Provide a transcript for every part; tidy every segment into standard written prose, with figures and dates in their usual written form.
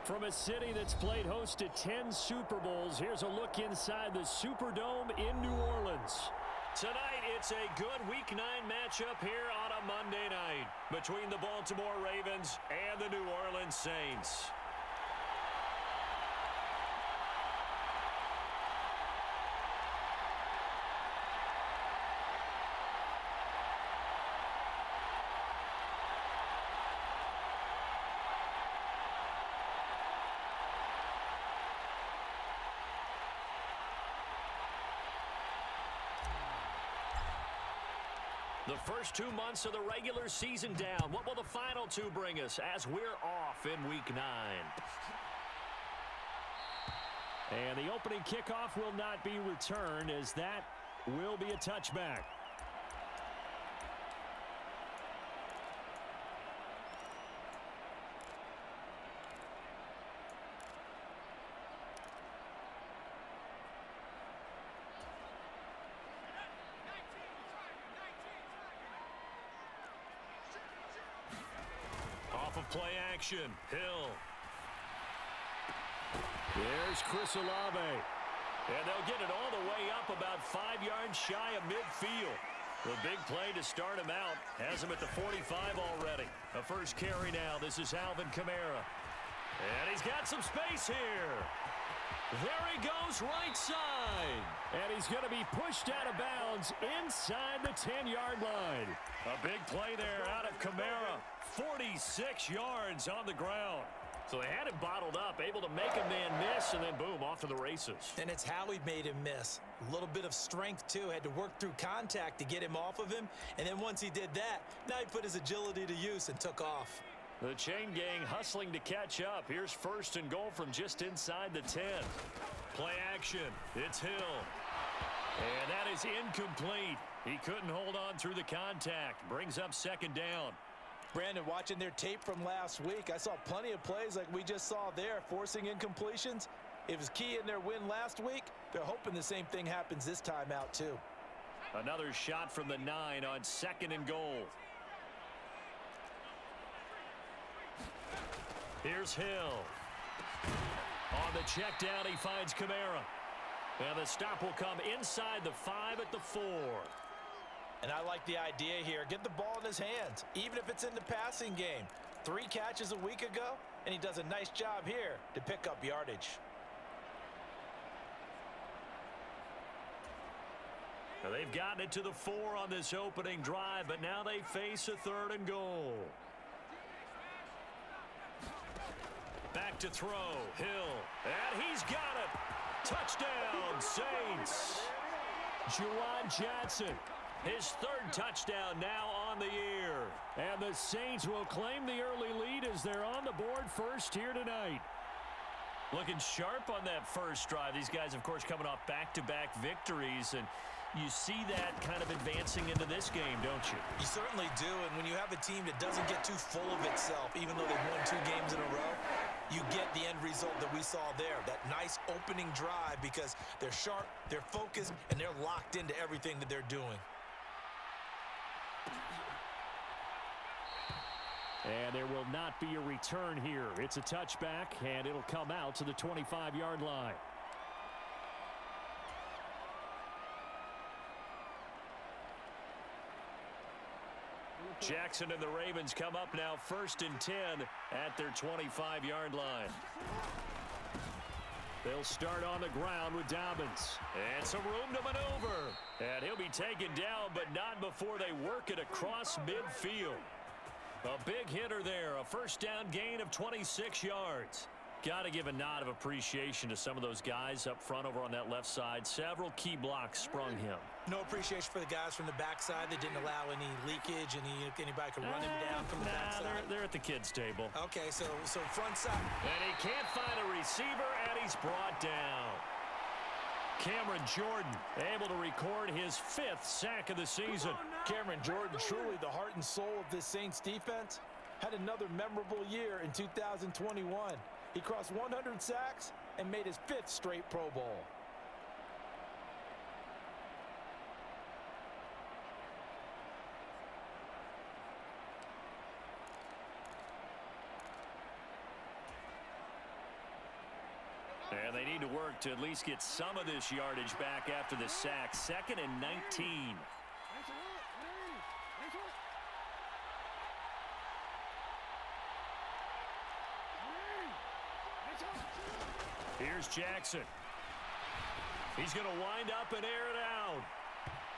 From a city that's played host to 10 Super Bowls, here's a look inside the Superdome in New Orleans. Tonight, it's a good Week 9 matchup here on a Monday night between the Baltimore Ravens and the New Orleans Saints. The first 2 months of the regular season down. What will the final 2 bring us as we're off in Week 9? And the opening kickoff will not be returned, as that will be a touchback. Off of play action, Hill. There's Chris Olave. And they'll get it all the way up about 5 yards shy of midfield. The big play to start him out has him at the 45 already. A first carry now. This is Alvin Kamara. And he's got some space here. There he goes, right side. And he's going to be pushed out of bounds inside the 10-yard line. A big play there out of Kamara. 46 yards on the ground. So they had him bottled up, able to make a man miss, and then boom, off to the races. And it's how he made him miss. A little bit of strength, too. Had to work through contact to get him off of him. And then once he did that, now he put his agility to use and took off. The chain gang hustling to catch up. Here's first and goal from just inside the 10. Play action. It's Hill. And that is incomplete. He couldn't hold on through the contact. Brings up second down. Brandon, watching their tape from last week, I saw plenty of plays like we just saw there, forcing incompletions. It was key in their win last week. They're hoping the same thing happens this time out, too. Another shot from the 9 on second and goal. Here's Hill. On the check down, he finds Kamara. And the stop will come inside the 5 at the 4. And I like the idea here. Get the ball in his hands, even if it's in the passing game. 3 catches a week ago, and he does a nice job here to pick up yardage. Now they've gotten it to the 4 on this opening drive, but now they face a third and goal. Back to throw, Hill, and he's got it. Touchdown, Saints. Juwan Johnson. His 3rd touchdown now on the year. And the Saints will claim the early lead as they're on the board first here tonight. Looking sharp on that first drive. These guys, of course, coming off back-to-back victories. And you see that kind of advancing into this game, don't you? You certainly do. And when you have a team that doesn't get too full of itself, even though they've won 2 games in a row, you get the end result that we saw there. That nice opening drive because they're sharp, they're focused, and they're locked into everything that they're doing. And there will not be a return here. It's a touchback, and it'll come out to the 25-yard line. Jackson and the Ravens come up now first and 10 at their 25-yard line. They'll start on the ground with Dobbins. And some room to maneuver. And he'll be taken down, but not before they work it across midfield. A big hitter there, a first down gain of 26 yards. Got to give a nod of appreciation to some of those guys up front over on that left side. Several key blocks sprung him. No appreciation for the guys from the backside that didn't allow any leakage, and anybody could run him down from the backside. They're at the kids' table. Okay, so front side. And he can't find a receiver, and he's brought down. Cameron Jordan able to record his 5th sack of the season. Cameron Jordan, truly the heart and soul of this Saints defense, had another memorable year in 2021. He crossed 100 sacks and made his 5th straight Pro Bowl. work to at least get some of this yardage back after the sack. 2nd and 19. Here's Jackson. He's going to wind up and air it out.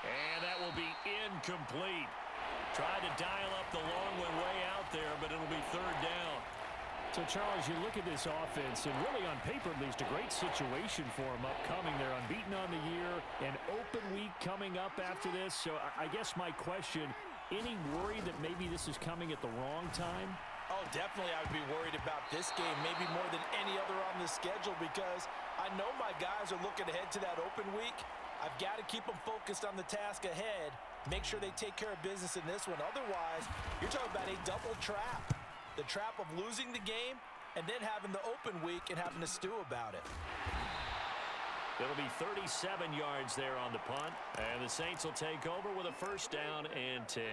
And that will be incomplete. Tried to dial up the long one way out there, but it'll be 3rd down. So, Charles, you look at this offense, and really on paper, at least, a great situation for them upcoming. They're unbeaten on the year, an open week coming up after this. So I guess my question, any worry that maybe this is coming at the wrong time? Oh, definitely I would be worried about this game, maybe more than any other on the schedule, because I know my guys are looking ahead to that open week. I've got to keep them focused on the task ahead, make sure they take care of business in this one. Otherwise, you're talking about a double trap. The trap of losing the game and then having the open week and having to stew about it. It'll be 37 yards there on the punt, and the Saints will take over with a 1st down and 10.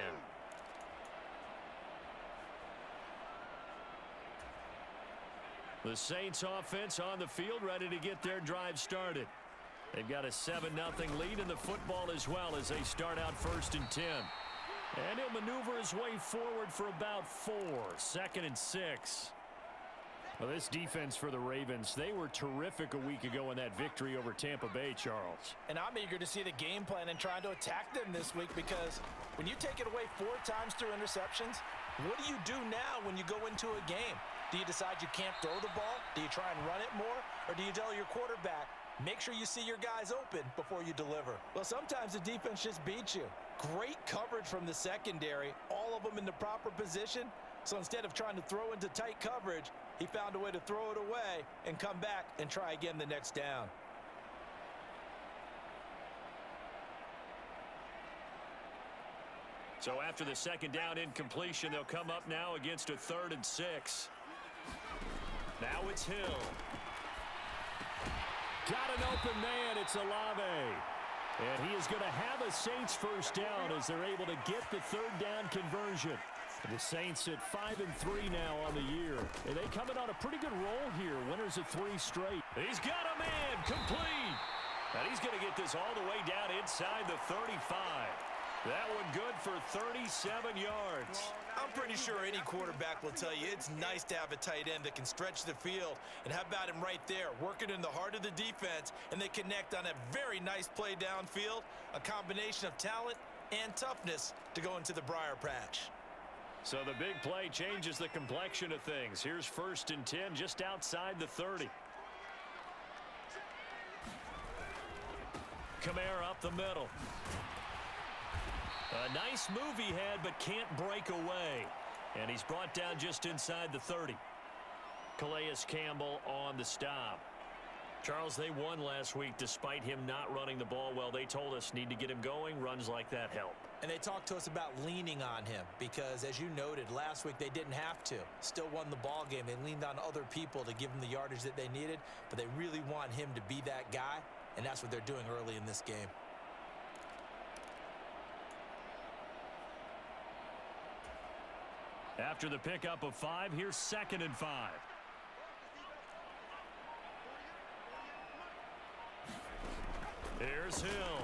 The Saints offense on the field, ready to get their drive started. They've got a 7-0 lead in the football as well as they start out 1st and 10. And he'll maneuver his way forward for about 4. 2nd and 6. Well, this defense for the Ravens, they were terrific a week ago in that victory over Tampa Bay, Charles. And I'm eager to see the game plan and trying to attack them this week, because when you take it away 4 times through interceptions, what do you do now when you go into a game? Do you decide you can't throw the ball? Do you try and run it more? Or do you tell your quarterback, make sure you see your guys open before you deliver? Well, sometimes the defense just beats you. Great coverage from the secondary, all of them in the proper position. So instead of trying to throw into tight coverage, he found a way to throw it away and come back and try again the next down. So after the 2nd down incompletion, they'll come up now against a 3rd and 6. Now it's Hill. Got an open man. It's Olave. And he is going to have a Saints 1st down as they're able to get the 3rd down conversion. The Saints at 5-3 now on the year. And they coming on a pretty good roll here. Winners of 3 straight. He's got a man complete. And he's going to get this all the way down inside the 35. That one good for 37 yards. I'm pretty sure any quarterback will tell you it's nice to have a tight end that can stretch the field. And how about him right there, working in the heart of the defense, and they connect on a very nice play downfield, a combination of talent and toughness to go into the briar patch. So the big play changes the complexion of things. Here's 1st and 10 just outside the 30. Kamara up the middle. A nice move he had, but can't break away. And he's brought down just inside the 30. Calais Campbell on the stop. Charles, they won last week despite him not running the ball well. They told us need to get him going. Runs like that help. And they talked to us about leaning on him because, as you noted, last week they didn't have to. Still won the ball game. They leaned on other people to give them the yardage that they needed, but they really want him to be that guy, and that's what they're doing early in this game. After the pickup of 5, here's 2nd and 5. Here's Hill.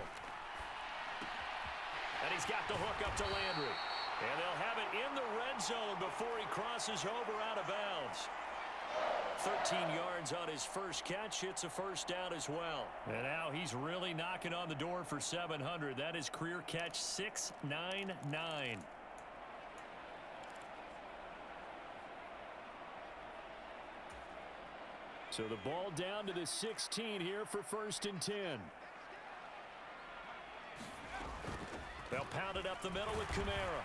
And he's got the hook up to Landry. And they'll have it in the red zone before he crosses over out of bounds. 13 yards on his first catch. It's a 1st down as well. And now he's really knocking on the door for 700. That is career catch 699. So the ball down to the 16 here for 1st and 10. They'll pound it up the middle with Kamara.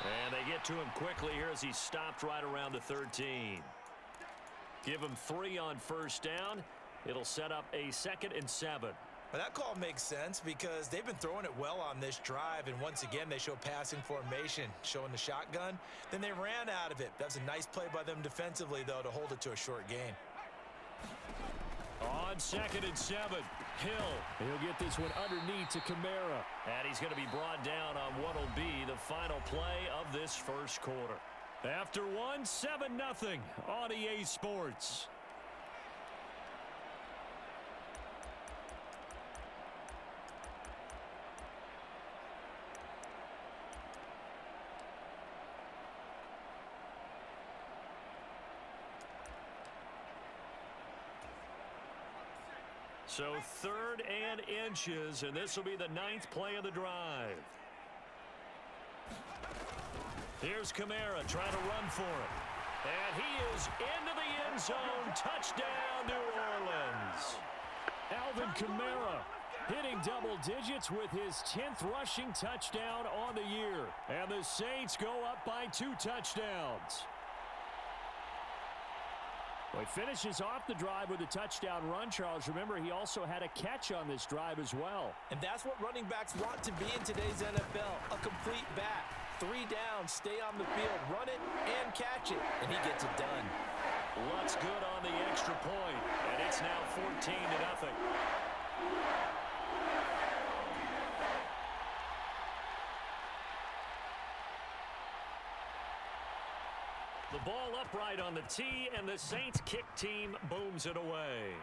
And they get to him quickly here as he's stopped right around the 13. Give him 3 on 1st down. It'll set up a 2nd and 7. Well, that call makes sense because they've been throwing it well on this drive, and once again they show passing formation, showing the shotgun. Then they ran out of it. That's a nice play by them defensively, though, to hold it to a short gain. On 2nd and 7, Hill. He'll get this one underneath to Kamara. And he's going to be brought down on what will be the final play of this 1st quarter. After 1, 7-0 on EA Sports. So 3rd and inches, and this will be the 9th play of the drive. Here's Kamara trying to run for it. And he is into the end zone. Touchdown, New Orleans. Alvin Kamara hitting double digits with his 10th rushing touchdown on the year. And the Saints go up by 2 touchdowns. Well, he finishes off the drive with a touchdown run, Charles. Remember, he also had a catch on this drive as well. And that's what running backs want to be in today's NFL, a complete back. 3 down, stay on the field, run it, and catch it. And he gets it done. Luck's good on the extra point, and it's now 14-0. The ball upright on the tee, and the Saints kick team booms it away.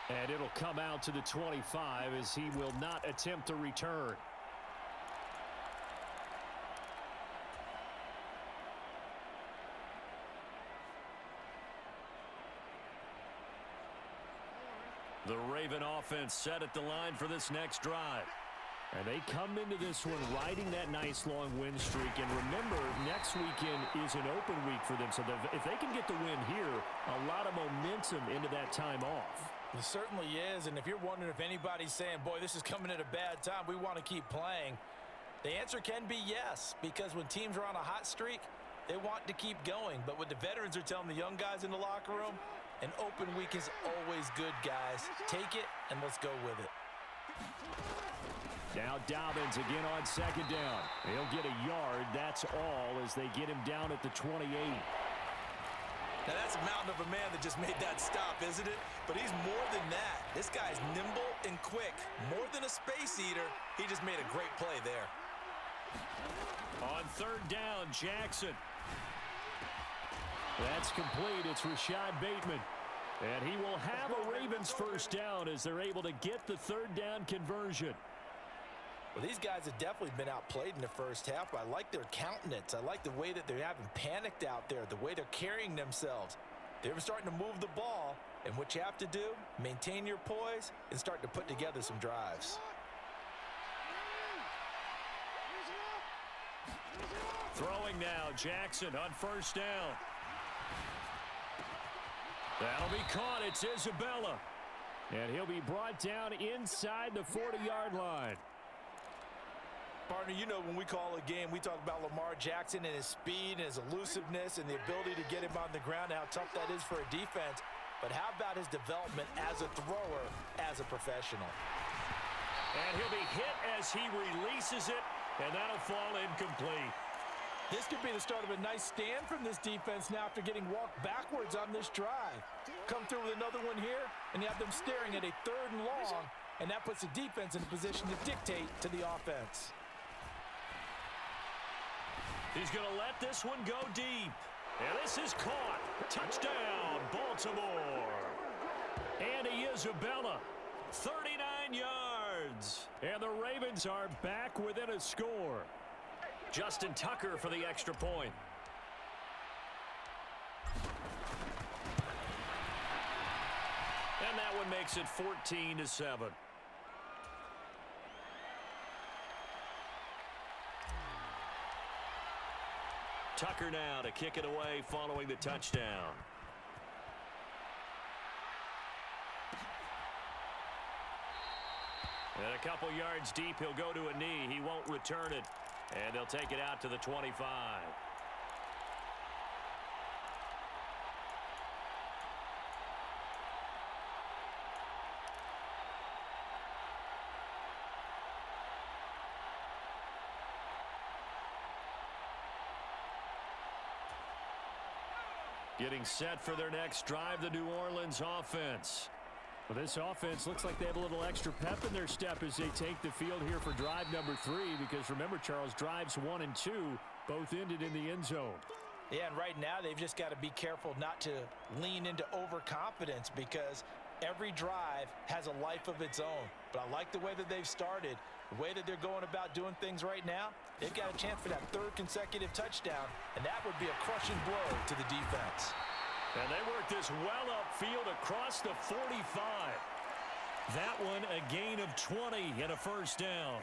And it'll come out to the 25 as he will not attempt a return. The Raven offense set at the line for this next drive. And they come into this one riding that nice long win streak. And remember, next weekend is an open week for them. So if they can get the win here, a lot of momentum into that time off. It certainly is. And if you're wondering if anybody's saying, boy, this is coming at a bad time, we want to keep playing, the answer can be yes. Because when teams are on a hot streak, they want to keep going. But what the veterans are telling the young guys in the locker room, an open week is always good, guys. Take it, and let's go with it. Now Dobbins again on 2nd down. He'll get a yard. That's all as they get him down at the 28. Now that's a mountain of a man that just made that stop, isn't it? But he's more than that. This guy's nimble and quick. More than a space eater. He just made a great play there. On 3rd down, Jackson. That's complete. It's Rashad Bateman. And he will have a Ravens 1st down as they're able to get the 3rd down conversion. Well, these guys have definitely been outplayed in the first half, but I like their countenance. I like the way that they haven't panicked out there, the way they're carrying themselves. They're starting to move the ball, and what you have to do, maintain your poise and start to put together some drives. Throwing now, Jackson on 1st down. That'll be caught. It's Isabella. And he'll be brought down inside the 40-yard line. Partner, you know when we call a game, we talk about Lamar Jackson and his speed and his elusiveness and the ability to get him on the ground and how tough that is for a defense. But how about his development as a thrower, as a professional? And he'll be hit as he releases it, and that'll fall incomplete. This could be the start of a nice stand from this defense now after getting walked backwards on this drive. Come through with another one here, and you have them staring at a 3rd and long, and that puts the defense in a position to dictate to the offense. He's going to let this one go deep. And this is caught. Touchdown, Baltimore. Andy Isabella, 39 yards. And the Ravens are back within a score. Justin Tucker for the extra point. And that one makes it 14-7. Tucker now to kick it away following the touchdown. And a couple yards deep, he'll go to a knee. He won't return it. And they'll take it out to the 25. Getting set for their next drive, the New Orleans offense. Well, this offense looks like they have a little extra pep in their step as they take the field here for drive number 3. Because remember, Charles, drives 1 and 2 both ended in the end zone. Yeah, and right now they've just got to be careful not to lean into overconfidence because every drive has a life of its own. But I like the way that they've started, the way that they're going about doing things right now. They've got a chance for that 3rd consecutive touchdown, and that would be a crushing blow to the defense. And they work this well upfield across the 45. That one a gain of 20 and a first down.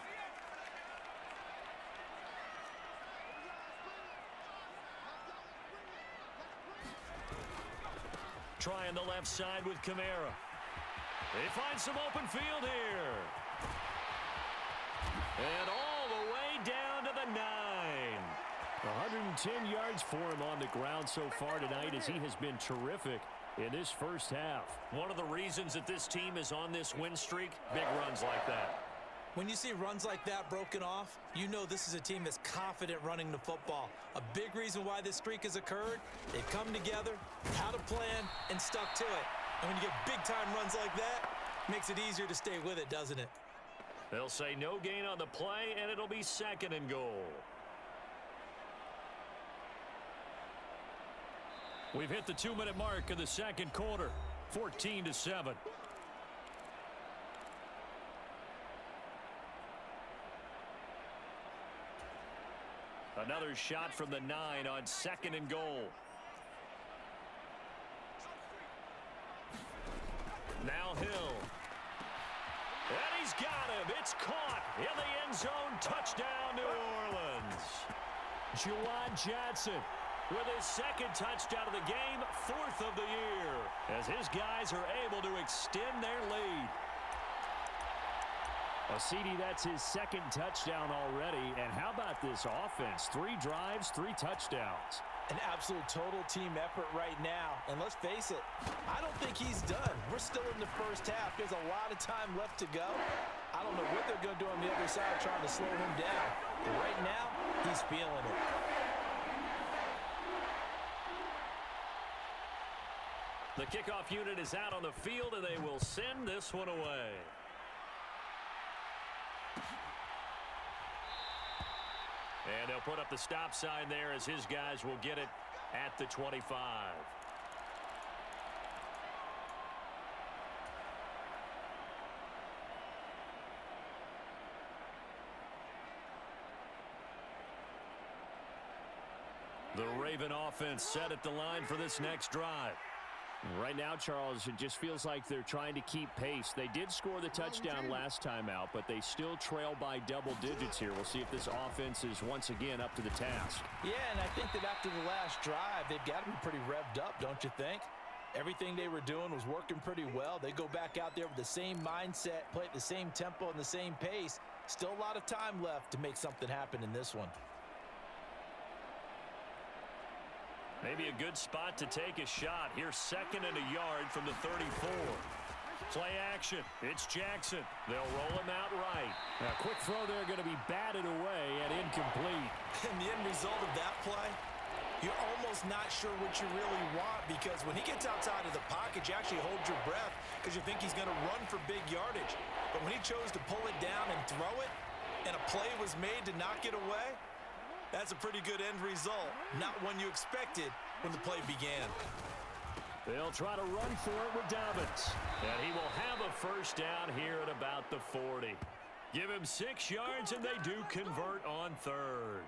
Trying the left side with Kamara. They find some open field here. And all the way down to the 9. 110 yards for him on the ground so far tonight as he has been terrific in this first half. One of the reasons that this team is on this win streak, big runs like that. When you see runs like that broken off, you know this is a team that's confident running the football. A big reason why this streak has occurred, they've come together, had a plan, and stuck to it. And when you get big-time runs like that, it makes it easier to stay with it, doesn't it? They'll say no gain on the play, and it'll be 2nd and goal. We've hit the 2-minute mark of the second quarter, 14-7. Another shot from the 9 on 2nd and goal. Now Hill. And he's got him. It's caught in the end zone. Touchdown, New Orleans. Juwan Johnson with his 2nd touchdown of the game, 4th of the year, as his guys are able to extend their lead. Well, CD, that's his 2nd touchdown already. And how about this offense? 3 drives, 3 touchdowns. An absolute total team effort right now. And let's face it, I don't think he's done. We're still in the first half. There's a lot of time left to go. I don't know what they're going to do on the other side trying to slow him down. But right now, he's feeling it. The kickoff unit is out on the field, and they will send this one away. And they'll put up the stop sign there as his guys will get it at the 25. The Raven offense set at the line for this next drive. Right now, Charles, it just feels like they're trying to keep pace. They did score the touchdown last time out, but they still trail by double digits here. We'll see if this offense is once again up to the task. Yeah, and I think that after the last drive, they've got to be pretty revved up, don't you think? Everything they were doing was working pretty well. They go back out there with the same mindset, play at the same tempo and the same pace. Still a lot of time left to make something happen in this one. Maybe a good spot to take a shot. Here's 2nd and a yard from the 34. Play action. It's Jackson. They'll roll him out right. A quick throw there going to be batted away and incomplete. And the end result of that play, you're almost not sure what you really want, because when he gets outside of the pocket, you actually hold your breath because you think he's going to run for big yardage. But when he chose to pull it down and throw it, and a play was made to knock it away, that's a pretty good end result. Not one you expected when the play began. They'll try to run for it with Dobbins. And he will have a first down here at about the 40. Give him 6 yards, and they do convert on 3rd.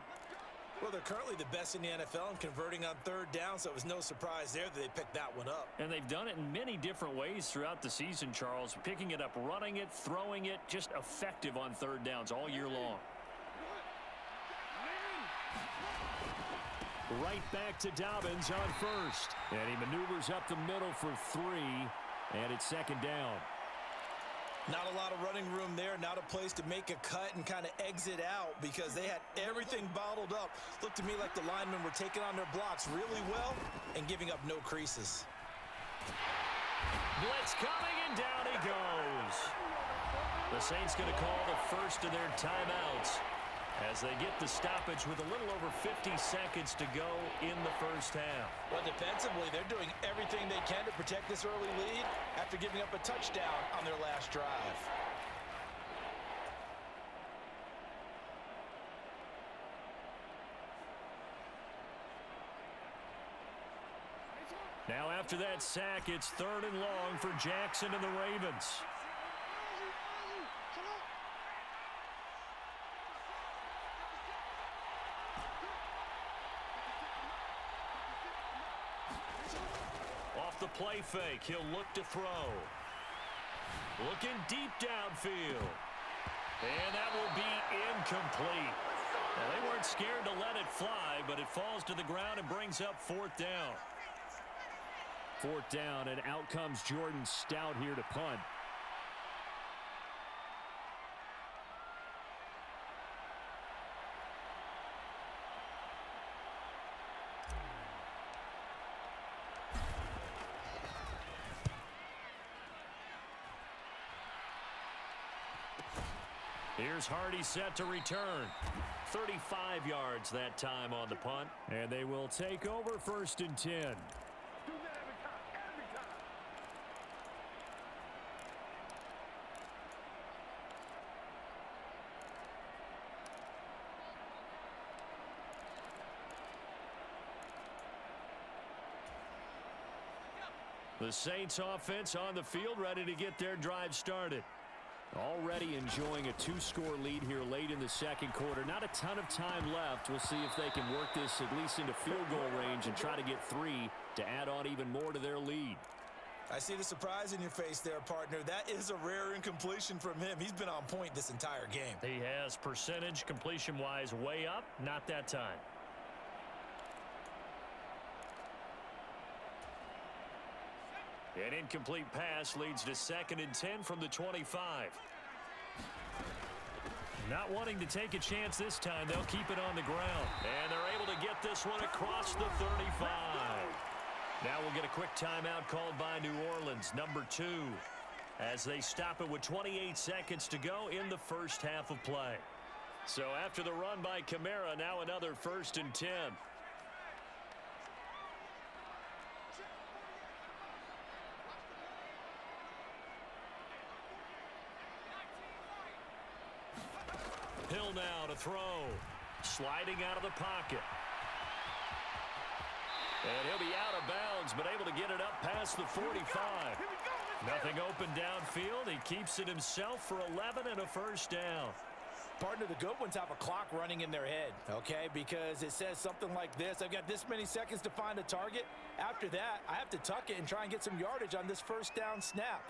Well, they're currently the best in the NFL in converting on 3rd down, so it was no surprise there that they picked that one up. And they've done it in many different ways throughout the season, Charles. Picking it up, running it, throwing it, just effective on 3rd downs all year long. Right back to Dobbins on 1st. And he maneuvers up the middle for 3. And it's 2nd down. Not a lot of running room there. Not a place to make a cut and kind of exit out, because they had everything bottled up. Looked to me like the linemen were taking on their blocks really well and giving up no creases. Blitz coming, and down he goes. The Saints going to call the first of their timeouts as they get the stoppage with a little over 50 seconds to go in the first half. Well, defensively, they're doing everything they can to protect this early lead after giving up a touchdown on their last drive. Now after that sack, it's 3rd and long for Jackson and the Ravens. play fake. He'll look to throw. Looking deep downfield. And that will be incomplete. Well, they weren't scared to let it fly, but it falls to the ground and brings up fourth down. Fourth down, and out comes Jordan Stout here to punt. Here's Hardy set to return. 35 yards that time on the punt. And they will take over 1st and 10. The Saints offense on the field, ready to get their drive started. Already enjoying a 2-score lead here late in the second quarter. Not a ton of time left. We'll see if they can work this at least into field goal range and try to get 3 to add on even more to their lead. I see the surprise in your face there, partner. That is a rare incompletion from him. He's been on point this entire game. He has percentage completion-wise way up. Not that time. An incomplete pass leads to 2nd and 10 from the 25. Not wanting to take a chance this time. They'll keep it on the ground. And they're able to get this one across the 35. Now we'll get a quick timeout called by New Orleans, number 2, as they stop it with 28 seconds to go in the first half of play. So after the run by Kamara, now another 1st and 10. Hill now to throw. Sliding out of the pocket. And he'll be out of bounds, but able to get it up past the 45. Nothing open downfield. He keeps it himself for 11 and a first down. Partner, the good ones have a clock running in their head, okay? Because it says something like this. I've got this many seconds to find a target. After that, I have to tuck it and try and get some yardage on this first down snap.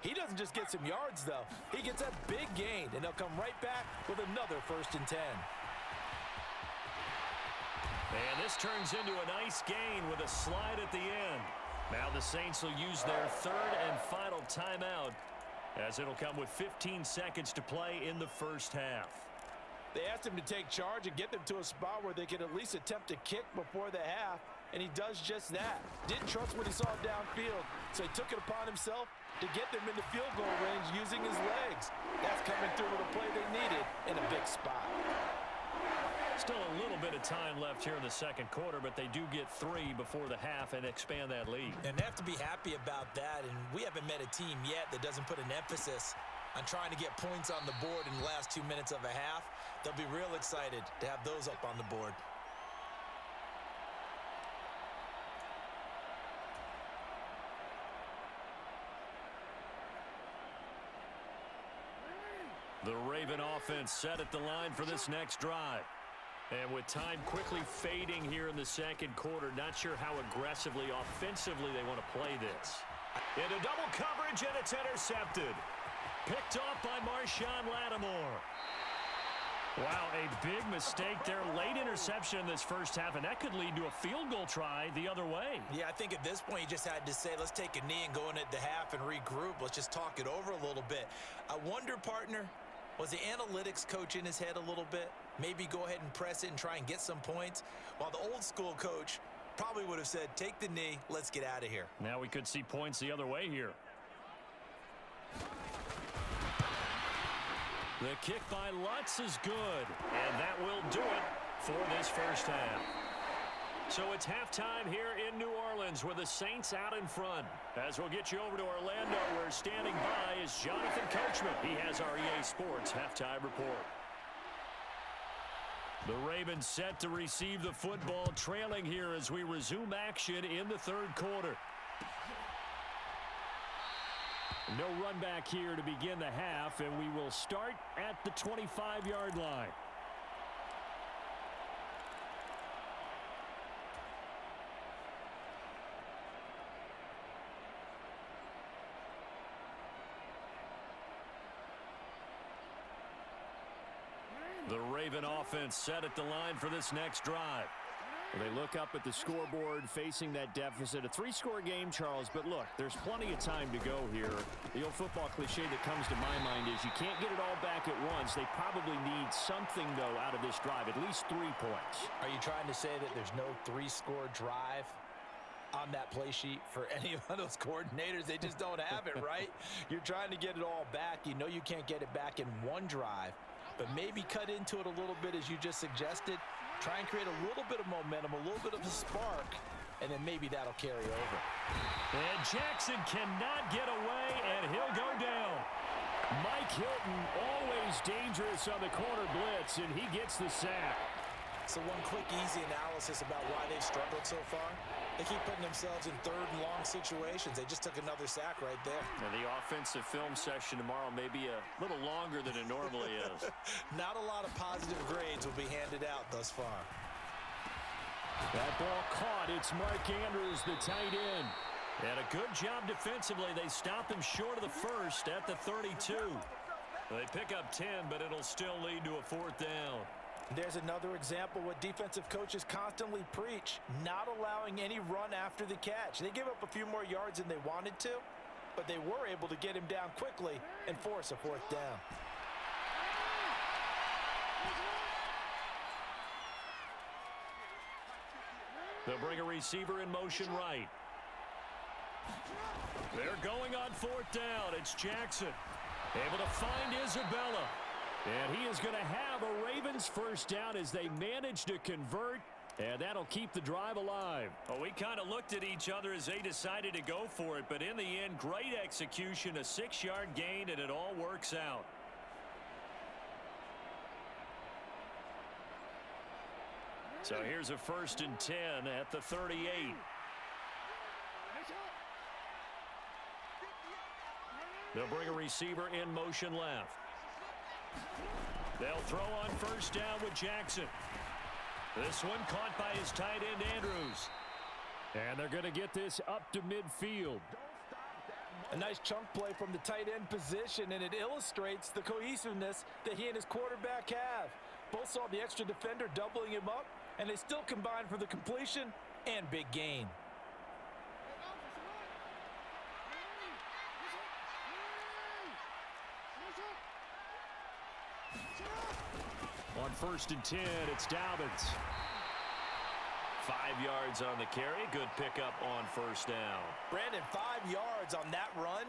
He doesn't just get some yards, though. He gets a big gain, and they'll come right back with another 1st and 10. And this turns into a nice gain with a slide at the end. Now the Saints will use their 3rd and final timeout, as it'll come with 15 seconds to play in the first half. They asked him to take charge and get them to a spot where they could at least attempt a kick before the half, and he does just that. Didn't trust what he saw downfield, so he took it upon himself to get them into field goal range using his legs. That's coming through with a play they needed in a big spot. Still a little bit of time left here in the second quarter, but they do get 3 before the half and expand that lead. And they have to be happy about that, and we haven't met a team yet that doesn't put an emphasis on trying to get points on the board in the last 2 minutes of a half. They'll be real excited to have those up on the board. The Raven offense set at the line for this next drive. And with time quickly fading here in the second quarter, not sure how aggressively, offensively they want to play this. Into double coverage, and it's intercepted. Picked off by Marshawn Lattimore. Wow, a big mistake there. Late interception in this first half, and that could lead to a field goal try the other way. Yeah, I think at this point you just had to say, let's take a knee and go in at the half and regroup. Let's just talk it over a little bit. I wonder, partner, was the analytics coach in his head a little bit? Maybe go ahead and press it and try and get some points? While the old school coach probably would have said, take the knee, let's get out of here. Now we could see points the other way here. The kick by Lutz is good, and that will do it for this first half. So it's halftime here in New Orleans with the Saints out in front. As we'll get you over to Orlando, where standing by is Jonathan Coachman. He has our EA Sports halftime report. The Ravens set to receive the football, trailing here as we resume action in the third quarter. No run back here to begin the half, and we will start at the 25-yard line. Raven offense set at the line for this next drive. They look up at the scoreboard facing that deficit. A 3-score game, Charles, but look, there's plenty of time to go here. The old football cliche that comes to my mind is you can't get it all back at once. They probably need something, though, out of this drive, at least 3 points. Are you trying to say that there's no 3-score drive on that play sheet for any of those coordinators? They just don't have it, right? You're trying to get it all back. You know you can't get it back in one drive, but maybe cut into it a little bit as you just suggested. Try and create a little bit of momentum, a little bit of a spark, and then maybe that'll carry over. And Jackson cannot get away, and he'll go down. Mike Hilton, always dangerous on the corner blitz, and he gets the sack. So one quick, easy analysis about why they've struggled so far. They keep putting themselves in third and long situations. They just took another sack right there. And the offensive film session tomorrow may be a little longer than it normally is. Not a lot of positive grades will be handed out thus far. That ball caught. It's Mark Andrews, the tight end. And a good job defensively. They stop him short of the first at the 32. They pick up 10, but it'll still lead to a 4th down. There's another example what defensive coaches constantly preach, not allowing any run after the catch. They give up a few more yards than they wanted to, but they were able to get him down quickly and force a 4th down. They'll bring a receiver in motion right. They're going on 4th down. It's Jackson. Able to find Isabella. And he is going to have a Ravens 1st down as they manage to convert, and that'll keep the drive alive. Well, we kind of looked at each other as they decided to go for it, but in the end, great execution, a 6-yard gain, and it all works out. So here's a 1st and 10 at the 38. They'll bring a receiver in motion left. They'll throw on 1st down with Jackson. This one caught by his tight end, Andrews. And they're going to get this up to midfield. A nice chunk play from the tight end position, and it illustrates the cohesiveness that he and his quarterback have. Both saw the extra defender doubling him up, and they still combined for the completion and big gain. On 1st and 10, it's Dobbins. 5 yards on the carry. Good pickup on 1st down. Brandon, 5 yards on that run.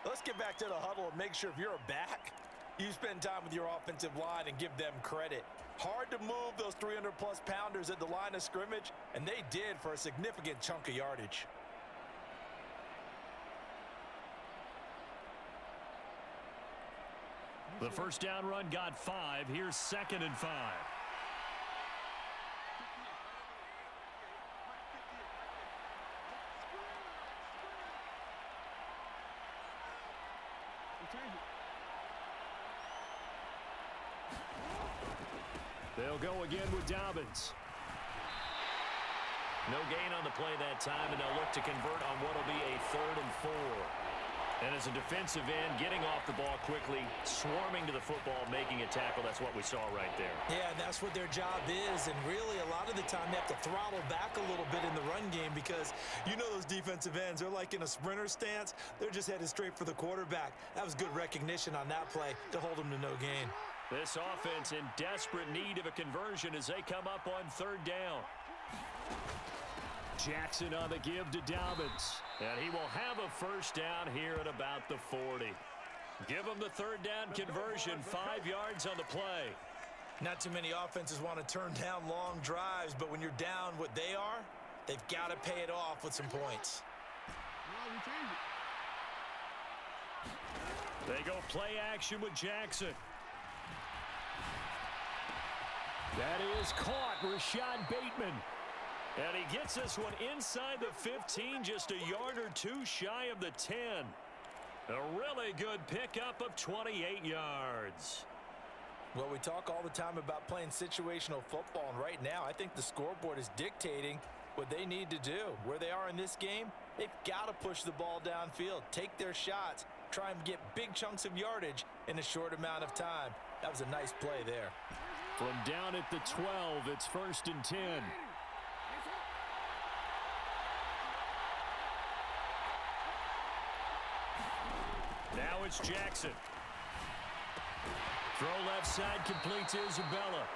Let's get back to the huddle and make sure if you're a back, you spend time with your offensive line and give them credit. Hard to move those 300-plus pounders at the line of scrimmage, and they did for a significant chunk of yardage. The 1st down run got 5. Here's 2nd and 5. They'll go again with Dobbins. No gain on the play that time, and they'll look to convert on what will be a 3rd and 4. And as a defensive end, getting off the ball quickly, swarming to the football, making a tackle, that's what we saw right there. Yeah, that's what their job is, and really a lot of the time they have to throttle back a little bit in the run game because you know those defensive ends, they're like in a sprinter stance. They're just headed straight for the quarterback. That was good recognition on that play to hold them to no gain. This offense in desperate need of a conversion as they come up on 3rd down. Jackson on the give to Dobbins. And he will have a 1st down here at about the 40. Give him the 3rd down conversion, 5 yards on the play. Not too many offenses want to turn down long drives, but when you're down what they are, they've got to pay it off with some points. They go play action with Jackson. That is caught, Rashad Bateman. And he gets this one inside the 15, just a yard or 2 shy of the 10. A really good pickup of 28 yards. Well, we talk all the time about playing situational football, and right now I think the scoreboard is dictating what they need to do. Where they are in this game, they've got to push the ball downfield, take their shots, try and get big chunks of yardage in a short amount of time. That was a nice play there. From down at the 12, it's 1st and 10. Now it's Jackson. Throw left side, complete to Isabella.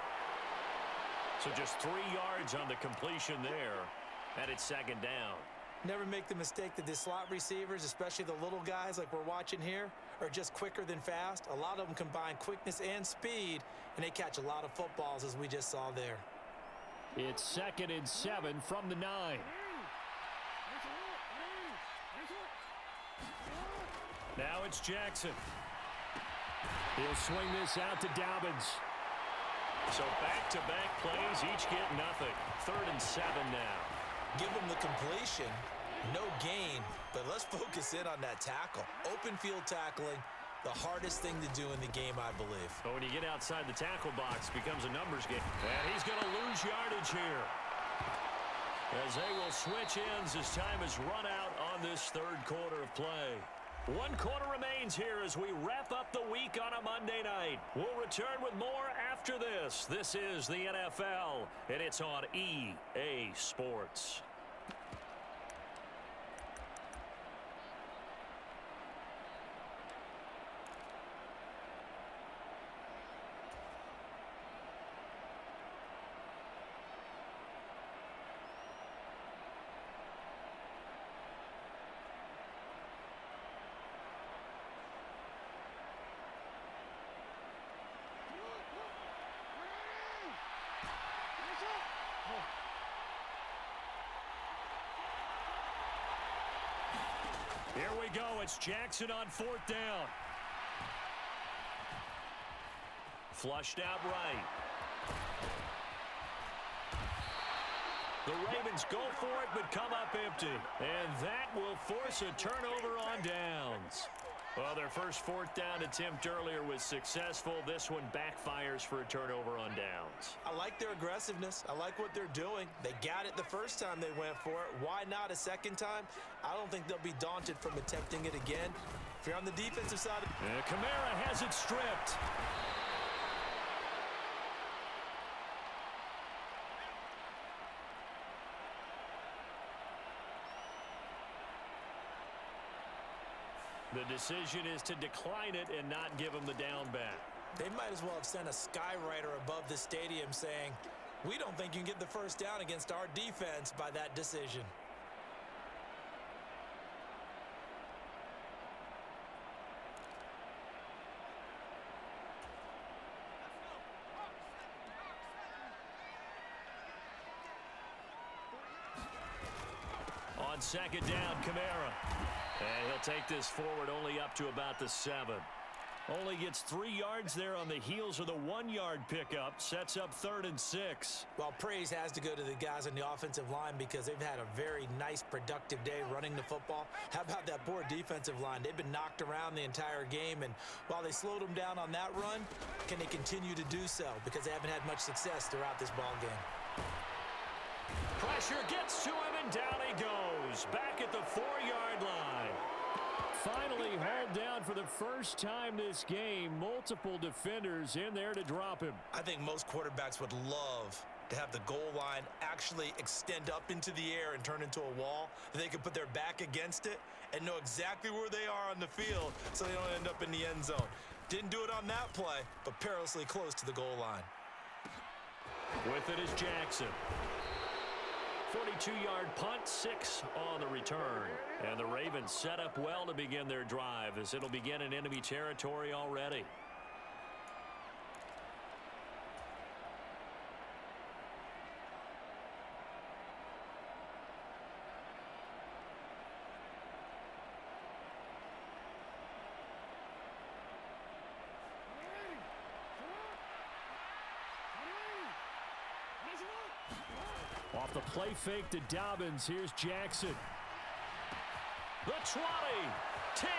So just 3 yards on the completion there, and it's 2nd down. Never make the mistake that the slot receivers, especially the little guys like we're watching here, are just quicker than fast. A lot of them combine quickness and speed, and they catch a lot of footballs, as we just saw there. It's 2nd and 7 from the 9. Now it's Jackson. He'll swing this out to Dobbins. So back-to-back plays, each get nothing. 3rd and 7 now. Give them the completion, no gain, but let's focus in on that tackle. Open field tackling, the hardest thing to do in the game, I believe. But when you get outside the tackle box, it becomes a numbers game. And he's going to lose yardage here, as they will switch ends as time is run out on this 3rd quarter of play. 1 quarter remains here as we wrap up the week on a Monday night. We'll return with more after this. This is the NFL, and it's on EA Sports. Here we go. It's Jackson on 4th down. Flushed out right. The Ravens go for it, but come up empty. And that will force a turnover on downs. Well, their first 4th down attempt earlier was successful. This one backfires for a turnover on downs. I like their aggressiveness. I like what they're doing. They got it the first time they went for it. Why not a second time? I don't think they'll be daunted from attempting it again. If you're on the defensive side, Kamara has it stripped. The decision is to decline it and not give him the down back. they might as well have sent a skywriter above the stadium saying, "We don't think you can get the first down against our defense by that decision." On 2nd down, Kamara. And he'll take this forward only up to about the 7. Only gets 3 yards there on the heels of the 1-yard pickup. Sets up 3rd and 6. Well, praise has to go to the guys on the offensive line because they've had a very nice, productive day running the football. How about that poor defensive line? They've been knocked around the entire game, and while they slowed them down on that run, can they continue to do so? Because they haven't had much success throughout this ball game. Pressure gets to him, and down he goes. Back at the 4-yard line. Finally hauled down for the first time this game. Multiple defenders in there to drop him. I think most quarterbacks would love to have the goal line actually extend up into the air and turn into a wall. They can put their back against it and know exactly where they are on the field so they don't end up in the end zone. Didn't do it on that play, but perilously close to the goal line. With it is Jackson. 42-yard punt, 6 on the return. And the Ravens set up well to begin their drive as it'll begin in enemy territory already. Off the play fake to Dobbins, here's Jackson. The 20, 10,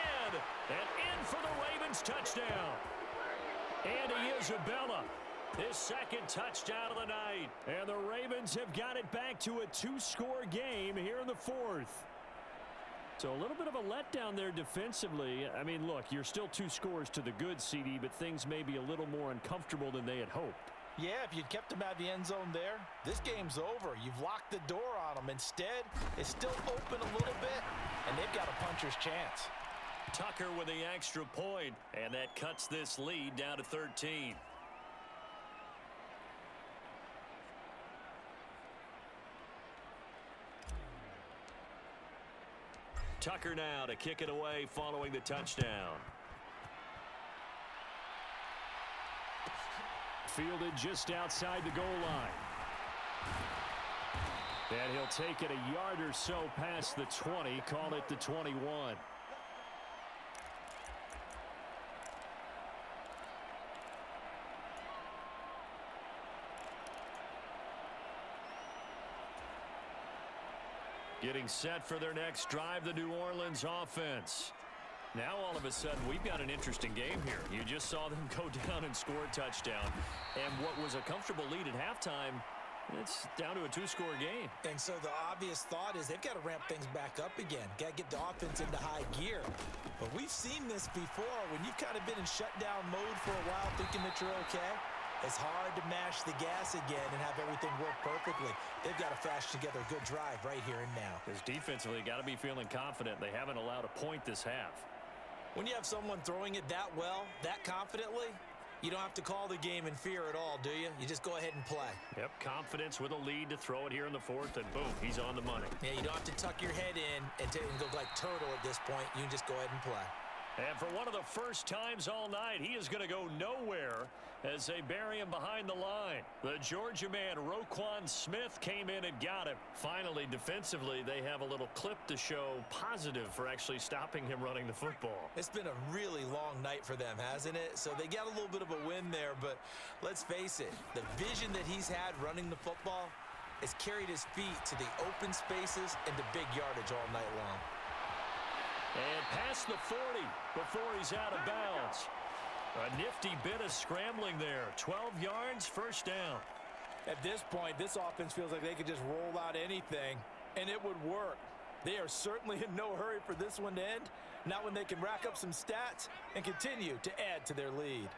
and in for the Ravens touchdown. Andy Isabella, his 2nd touchdown of the night. And the Ravens have got it back to a 2-score game here in the 4th. So a little bit of a letdown there defensively. I mean, look, you're still 2 scores to the good, CD, but things may be a little more uncomfortable than they had hoped. Yeah, if you'd kept him out of the end zone there, this game's over. You've locked the door on him. Instead, it's still open a little bit, and they've got a puncher's chance. Tucker with the extra point, and that cuts this lead down to 13. Tucker now to kick it away following the touchdown. Fielded just outside the goal line. And he'll take it a yard or so past the 20, call it the 21. Getting set for their next drive, the New Orleans offense. Now, all of a sudden, we've got an interesting game here. You just saw them go down and score a touchdown. And what was a comfortable lead at halftime, it's down to a two-score game. And so the obvious thought is they've got to ramp things back up again. Got to get the offense into high gear. But we've seen this before when you've kind of been in shutdown mode for a while thinking that you're okay. It's hard to mash the gas again and have everything work perfectly. They've got to flash together a good drive right here and now. Because defensively, got to be feeling confident. They haven't allowed a point this half. When you have someone throwing it that well, that confidently, you don't have to call the game in fear at all, do you? You just go ahead and play. Yep, confidence with a lead to throw it here in the fourth, and boom, he's on the money. Yeah, you don't have to tuck your head in and go like turtle at this point. You can just go ahead and play. And for one of the first times all night, he is going to go nowhere as they bury him behind the line. The Georgia man, Roquan Smith, came in and got him. Finally, defensively, they have a little clip to show positive for actually stopping him running the football. It's been a really long night for them, hasn't it? So they got a little bit of a win there, but let's face it, the vision that he's had running the football has carried his feet to the open spaces and the big yardage all night long. And past the 40 before he's out of bounds. A nifty bit of scrambling there. 12 yards, first down. At this point, this offense feels like they could just roll out anything, and it would work. They are certainly in no hurry for this one to end, not when they can rack up some stats and continue to add to their lead.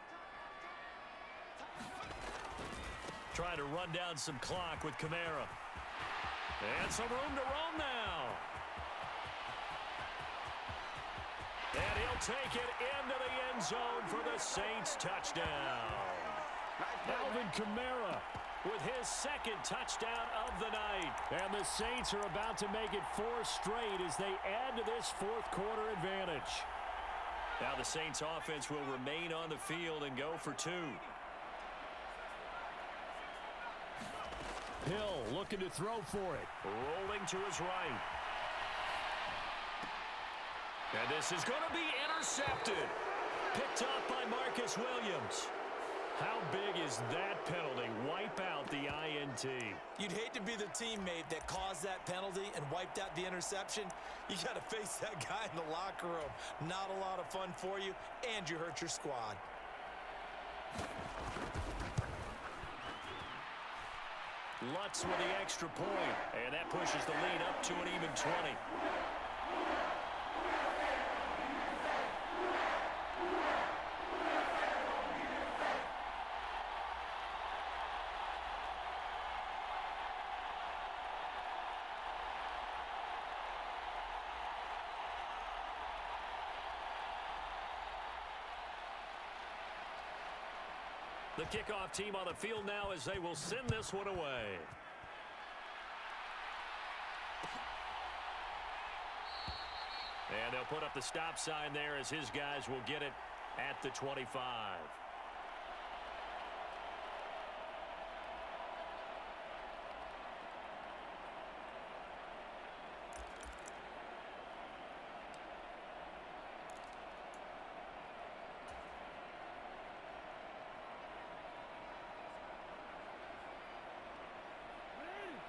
Trying to run down some clock with Kamara. And some room to roam now. And he'll take it into the end zone for the Saints touchdown. Alvin Kamara with his second touchdown of the night. And the Saints are about to make it 4 straight as they add to this fourth quarter advantage. Now the Saints offense will remain on the field and go for 2. Hill looking to throw for it. Rolling to his right. And this is going to be intercepted. Picked up by Marcus Williams. How big is that penalty? Wipe out the INT. You'd hate to be the teammate that caused that penalty and wiped out the interception. You got to face that guy in the locker room. Not a lot of fun for you, and you hurt your squad. Lutz with the extra point, and that pushes the lead up to an even 20. The kickoff team on the field now as they will send this one away. And they'll put up the stop sign there as his guys will get it at the 25.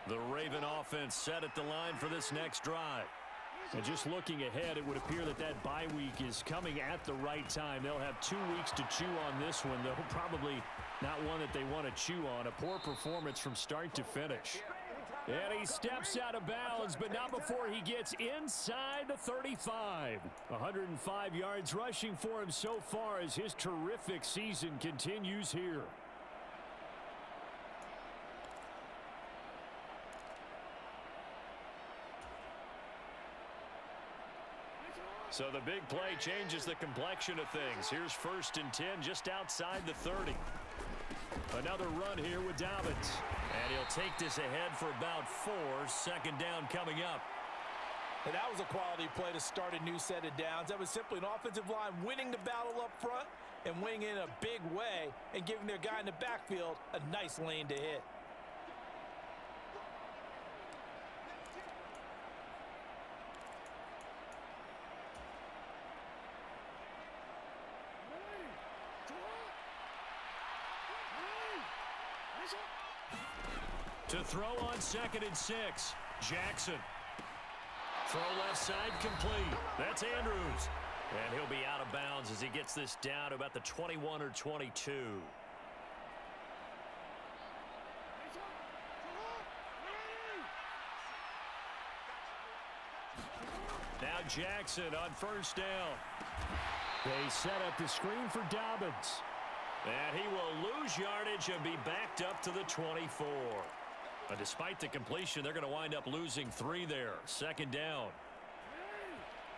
The Raven offense set at the line for this next drive. And just looking ahead, it would appear that that bye week is coming at the right time. They'll have 2 weeks to chew on this one, though probably not one that they want to chew on. A poor performance from start to finish. And he steps out of bounds, but not before he gets inside the 35. 105 yards rushing for him so far as his terrific season continues here. So the big play changes the complexion of things. Here's 1st and 10 just outside the 30. Another run here with Dobbins. And he'll take this ahead for about 4. 2nd down coming up. And that was a quality play to start a new set of downs. That was simply an offensive line winning the battle up front and winning in a big way and giving their guy in the backfield a nice lane to hit. To throw on 2nd and 6. Jackson. Throw left side complete. That's Andrews. And he'll be out of bounds as he gets this down to about the 21 or 22. Now Jackson on 1st down. They set up the screen for Dobbins. And he will lose yardage and be backed up to the 24. But despite the completion, they're going to wind up losing 3 there. 2nd down.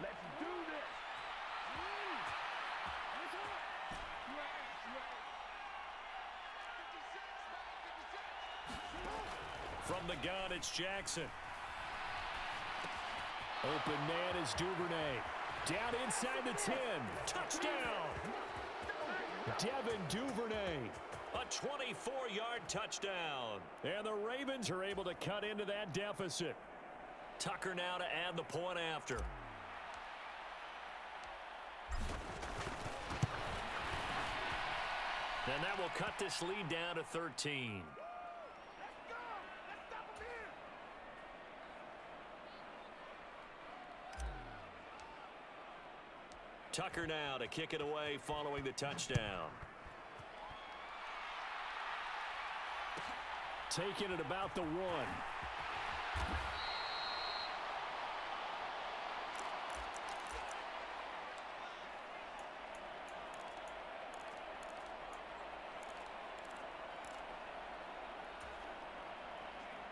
Let's do this. From the gun, it's Jackson. Open man is Duvernay. Down inside the 10. Touchdown! Devin Duvernay. A 24-yard touchdown. And the Ravens are able to cut into that deficit. Tucker now to add the point after. And that will cut this lead down to 13. Tucker now to kick it away following the touchdown. Taking it about the 1.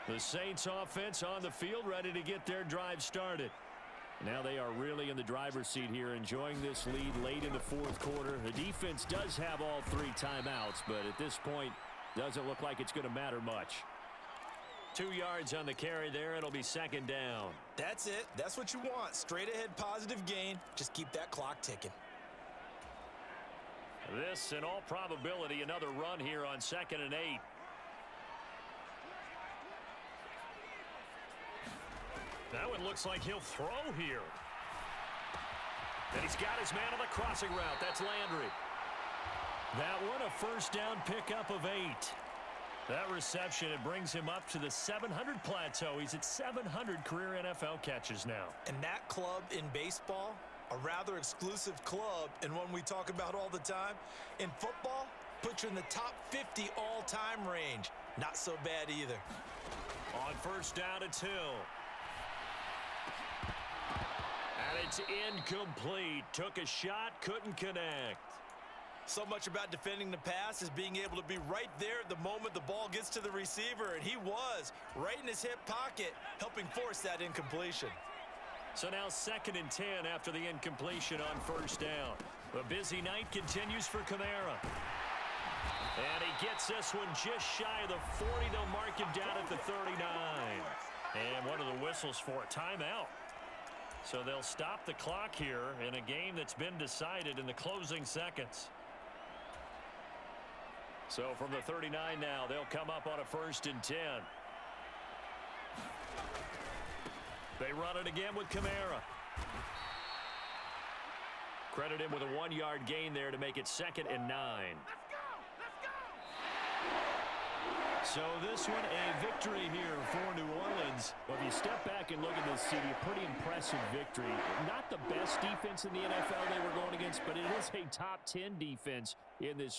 The Saints offense on the field, ready to get their drive started. Now they are really in the driver's seat here, enjoying this lead late in the 4th quarter. The defense does have all 3 timeouts, but at this point, doesn't look like it's going to matter much. 2 yards on the carry there. It'll be 2nd down. That's it. That's what you want. Straight ahead positive gain. Just keep that clock ticking. This, in all probability, another run here on 2nd and 8. That one looks like he'll throw here. And he's got his man on the crossing route. That's Landry. That one, a 1st down pickup of 8. That reception, it brings him up to the 700 plateau. He's at 700 career NFL catches now. And that club in baseball, a rather exclusive club and one we talk about all the time. In football, puts you in the top 50 all-time range. Not so bad either. On 1st down, it's Hill. And it's incomplete. Took a shot, couldn't connect. So much about defending the pass is being able to be right there at the moment the ball gets to the receiver, and he was right in his hip pocket, helping force that incompletion. So now 2nd and 10 after the incompletion on 1st down. The busy night continues for Kamara. And he gets this one just shy of the 40. They'll mark him down at the 39. And one of the whistles for a timeout. So they'll stop the clock here in a game that's been decided in the closing seconds. So from the 39 now, they'll come up on a 1st and 10. They run it again with Kamara. Credit him with a 1-yard gain there to make it 2nd and 9. So this one, a victory here for New Orleans. Well, if you step back and look at this, CD, a pretty impressive victory. Not the best defense in the NFL they were going against, but it is a top 10 defense in this league.